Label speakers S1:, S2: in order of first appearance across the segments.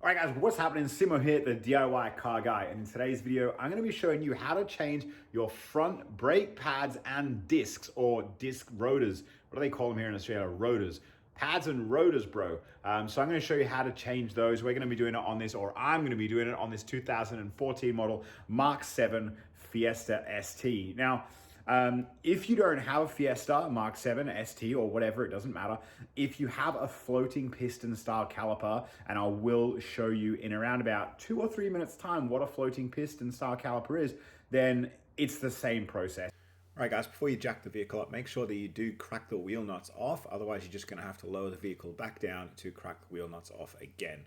S1: Alright guys, what's happening? Simo here, the DIY car guy, and in today's video, I'm going to be showing you how to change your front brake pads and discs, or disc rotors. What do they call them here in Australia? Rotors. Pads and rotors, bro. So I'm going to show you how to change those. We're going to be doing it on this, or I'm going to be doing it on this 2014 model Mark 7 Fiesta ST. Now, if you don't have a Fiesta Mark 7 ST or whatever, it doesn't matter. If you have a floating piston style caliper, and I will show you in around about 2 or 3 minutes time what a floating piston style caliper is, then it's the same process. All right guys, before you jack the vehicle up, make sure that you do crack the wheel nuts off. Otherwise, you're just gonna have to lower the vehicle back down to crack the wheel nuts off again.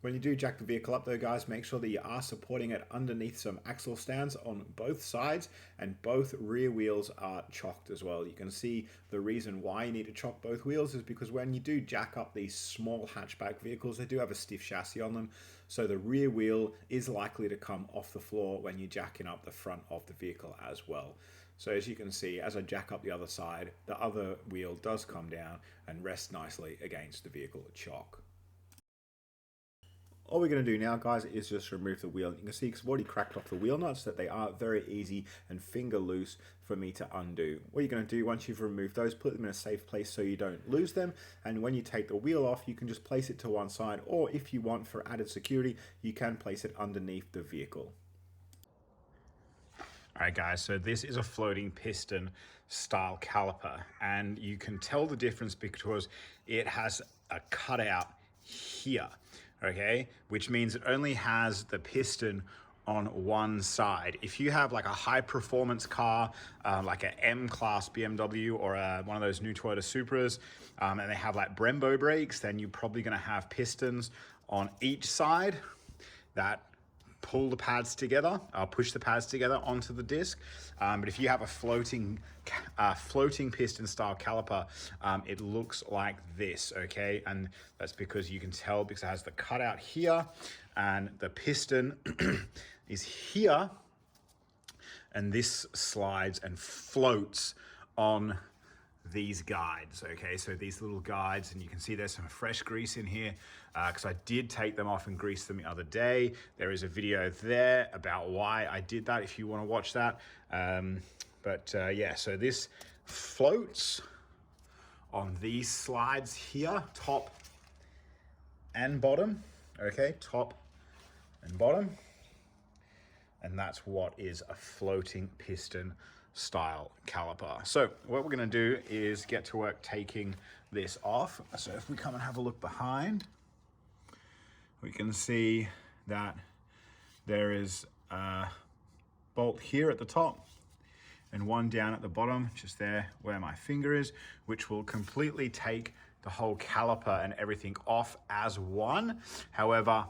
S1: When you do jack the vehicle up though, guys, make sure that you are supporting it underneath some axle stands on both sides, and both rear wheels are chocked as well. You can see the reason why you need to chock both wheels is because when you do jack up these small hatchback vehicles, they do have a stiff chassis on them. So the rear wheel is likely to come off the floor when you're jacking up the front of the vehicle as well. So as you can see, as I jack up the other side, the other wheel does come down and rest nicely against the vehicle chock. All we're going to do now, guys, is just remove the wheel. You can see, because I've already cracked off the wheel nuts, that they are very easy and finger loose for me to undo. What you're going to do once you've removed those, put them in a safe place so you don't lose them. And when you take the wheel off, you can just place it to one side, or if you want for added security, you can place it underneath the vehicle. All right guys, so this is a floating piston style caliper, and you can tell the difference because it has a cutout here, okay? Which means it only has the piston on one side. If you have like a high performance car, like an M-Class BMW or one of those new Toyota Supras, and they have like Brembo brakes, then you're probably gonna have pistons on each side that pull the pads together, push the pads together onto the disc. But if you have a floating piston style caliper, it looks like this, okay? And that's because you can tell because it has the cutout here and the piston is here, and this slides and floats on these guides, okay? So these little guides, and you can see there's some fresh grease in here because I did take them off and grease them the other day. There is a video there about why I did that if you want to watch that. Yeah, so this floats on these slides here, top and bottom, okay? Top and bottom. And that's what is a floating piston style caliper. So what we're going to do is get to work taking this off. So if we come and have a look behind, we can see that there is a bolt here at the top and one down at the bottom, just there where my finger is, which will completely take the whole caliper and everything off as one. However,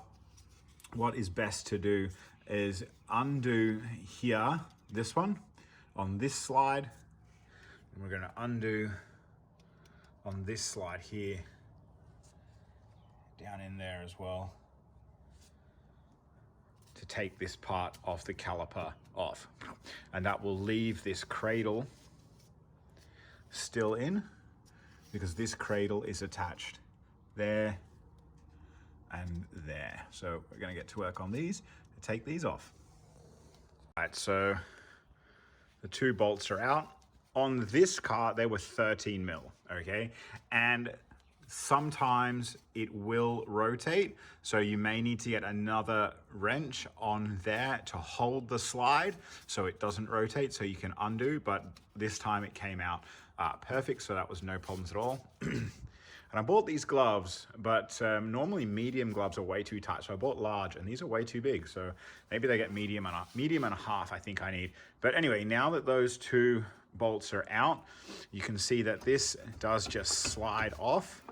S1: what is best to do is undo here, this one, on this slide, and we're going to undo on this slide here, down in there as well, to take this part of the caliper off. And that will leave this cradle still in, because this cradle is attached there and there. So we're going to get to work on these to take these off. All right, so the two bolts are out. On this car, they were 13 mil, okay? And sometimes it will rotate, so you may need to get another wrench on there to hold the slide so it doesn't rotate, so you can undo, but this time it came out perfect, so that was no problems at all. And I bought these gloves, but normally medium gloves are way too tight. So I bought large, and these are way too big. So maybe they get medium and a half I think I need. But anyway, now that those two bolts are out, you can see that this does just slide off.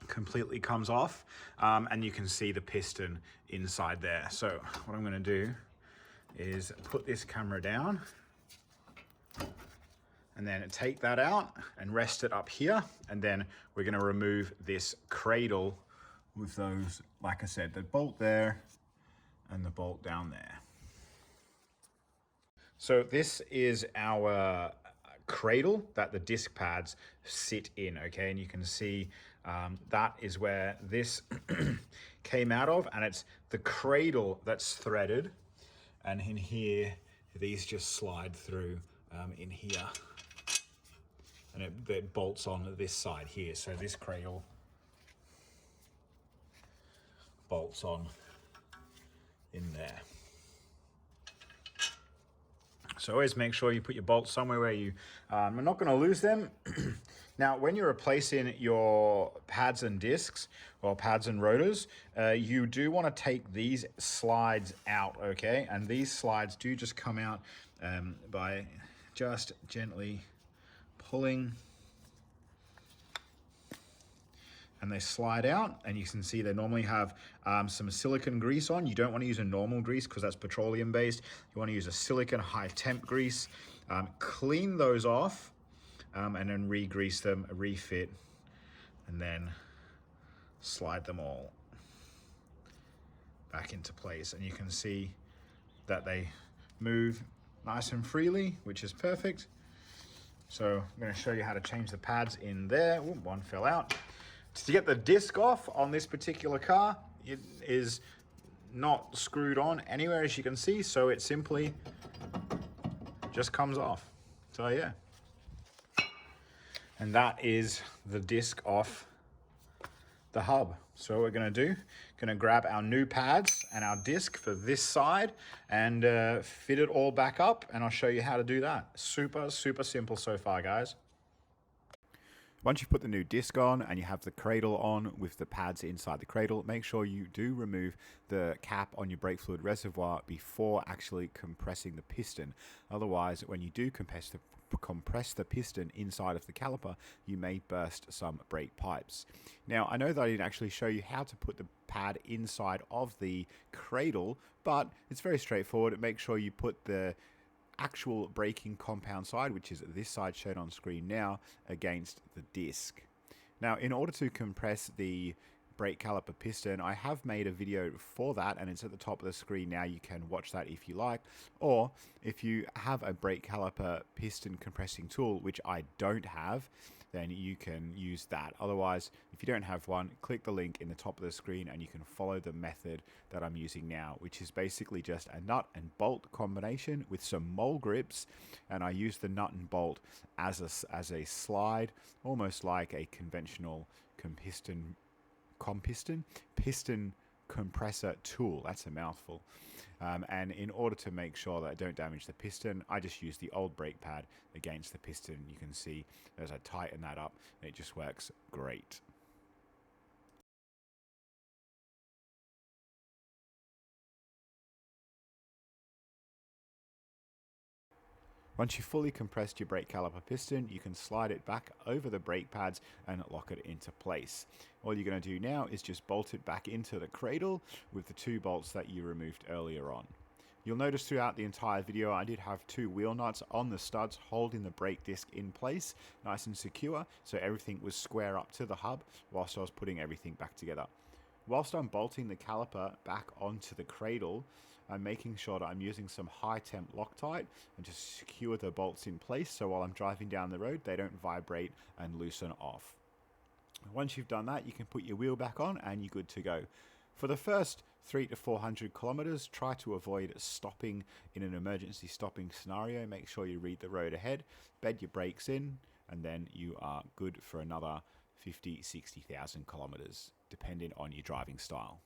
S1: Completely comes off. And you can see the piston inside there. So what I'm gonna do is put this camera down, and then take that out and rest it up here. And then we're gonna remove this cradle with those, like I said, the bolt there and the bolt down there. So this is our cradle that the disc pads sit in, okay? And you can see That is where this came out of, and it's the cradle that's threaded. And in here, these just slide through in here. And it bolts on this side here. So this cradle bolts on in there. So always make sure you put your bolts somewhere where you are not going to lose them. Now, when you're replacing your pads and discs or pads and rotors, you do want to take these slides out, okay? And these slides do just come out by just gently pulling, and they slide out, and you can see they normally have some silicone grease on. You don't want to use a normal grease because that's petroleum based. You want to use a silicone high temp grease. Clean those off and then re-grease them, refit, and then slide them all back into place. And you can see that they move nice and freely, which is perfect. So I'm going to show you how to change the pads in there. Ooh, one fell out. To get the disc off on this particular car, it is not screwed on anywhere, as you can see, so it simply just comes off. So yeah. And that is the disc off the hub. So what we're gonna do, gonna grab our new pads and our disc for this side and fit it all back up, and I'll show you how to do that. Super, super simple so far, guys. Once you put the new disc on and you have the cradle on with the pads inside the cradle, make sure you do remove the cap on your brake fluid reservoir before actually compressing the piston. Otherwise, when you do compress the piston inside of the caliper, you may burst some brake pipes. Now, I know that I didn't actually show you how to put the pad inside of the cradle, but it's very straightforward. Make sure you put the actual braking compound side, which is this side shown on screen now, against the disc. Now, in order to compress the brake caliper piston, I have made a video for that, and it's at the top of the screen now. You can watch that if you like, or if you have a brake caliper piston compressing tool, which I don't have, then you can use that. Otherwise, if you don't have one, click the link in the top of the screen and you can follow the method that I'm using now, which is basically just a nut and bolt combination with some mole grips. And I use the nut and bolt as a slide, almost like a conventional piston compressor tool. That's a mouthful. And in order to make sure that I don't damage the piston, I just use the old brake pad against the piston. You can see as I tighten that up, it just works great. Once you've fully compressed your brake caliper piston, you can slide it back over the brake pads and lock it into place. All you're going to do now is just bolt it back into the cradle with the two bolts that you removed earlier on. You'll notice throughout the entire video I did have two wheel nuts on the studs holding the brake disc in place, nice and secure, so everything was square up to the hub whilst I was putting everything back together. Whilst I'm bolting the caliper back onto the cradle, I'm making sure that I'm using some high temp Loctite and just secure the bolts in place so while I'm driving down the road they don't vibrate and loosen off. Once you've done that, you can put your wheel back on and you're good to go. For the first 300 to 400 kilometers, try to avoid stopping in an emergency stopping scenario. Make sure you read the road ahead, bed your brakes in, and then you are good for another 50, 60,000 kilometers, depending on your driving style.